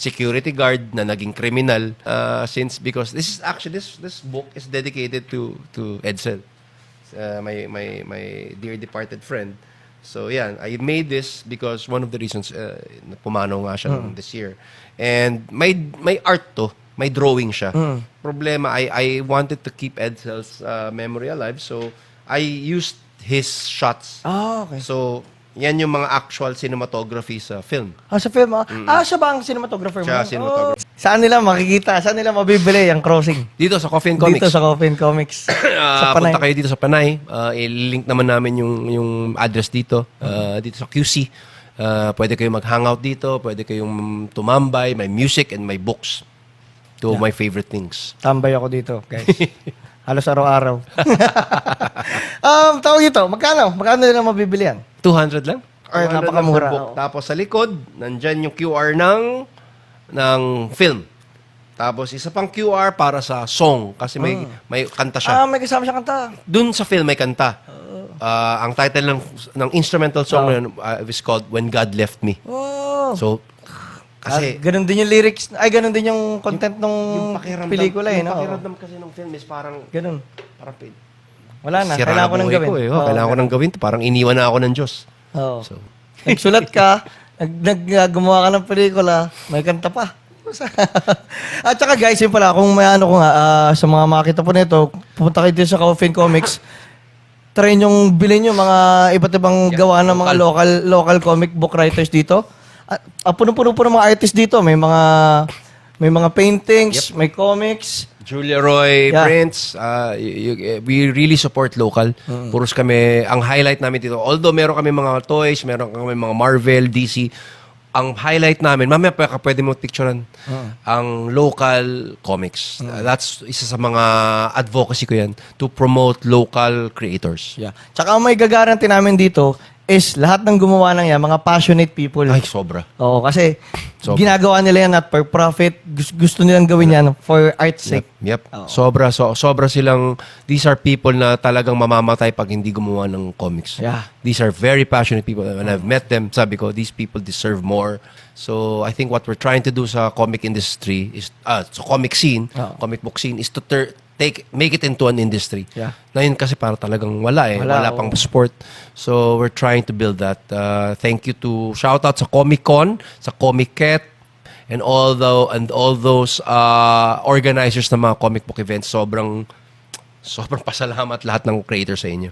security guard na naging criminal because this book is dedicated to Edsel, my dear departed friend. So yan, I made this because one of the reasons pumanaw nga siya nung this year. And may art to, may drawing siya. Problema, I wanted to keep Edsel's memory alive, so I used his shots. Okay. So yan yung mga actual cinematography sa film. Sa film, siya ba ang cinematographer mo? Siya, cinematographer. Saan nila makikita? Saan nila mabibili ang Crossing? Dito sa Coffee and Comics. Dito sa Coffee and Comics. Sa Panay. Punta kayo dito sa Panay. I-link naman namin yung address dito. Dito sa QC. Pwede kayo mag-hangout dito. Pwede kayong tumambay. May music and may books. Two of my favorite things. Tambay ako dito, guys. Halos araw-araw. Tawag ito, magkano? Magkano nila mabibili yan? 200 lang? Or 200 napakamura. lang per book. Tapos sa likod, nandyan yung QR ng film. Tapos isa pang QR para sa song. Kasi may kanta siya. May kasama siya kanta. Dun sa film may kanta. Ang title ng instrumental song na yun, is called When God Left Me. Oh. So, kasi ganun din yung lyrics, ganun din yung content ng pelikula yung no? pakiramdam kasi ng film is parang Ganun. parang Wala na, sira kailangan ko nang buhay gawin. ko eh. Kailangan ko nang gawin to. Parang iniwan na ako ng Diyos. Oo. So, Nagsulat ka, gumawa ka ng pelikula, may kanta pa. At saka guys, yun pala, kung may ano ko nga, sa mga makita po nito, pupunta kayo dito sa Coffee and Comics, try yung bilhin yung mga iba't ibang gawa ng mga local comic book writers dito. Puno-puno po ng mga artists dito. May mga paintings, may comics. Julia Roy, Prince, we really support local. Puros kami, ang highlight namin dito, although meron kami mga toys, meron kami mga Marvel, DC, ang highlight namin, mamaya pwede mo picturean, ang local comics. That's isa sa mga advocacy ko yan, to promote local creators. Yeah. Tsaka ang may gagaranti namin dito is lahat ng gumawa ng yan, mga passionate people. Ay, sobra. Oo, kasi Sobra. ginagawa nila yan not for profit. Gusto nilang gawin yan for art's sake. Yep. Sobra silang, these are people na talagang mamamatay pag hindi gumawa ng comics. Yeah. These are very passionate people. When I've met them, sabi ko, these people deserve more. So, I think what we're trying to do sa comic industry is, sa comic scene, comic book scene, is to make it into an industry. Yeah. Ngayon kasi para talagang wala Wala pang sport. So, we're trying to build that. Thank you to, shout out sa Comic-Con, sa Comic-Cat, and all those organizers ng mga comic book events. Sobrang pasalamat lahat ng creators sa inyo.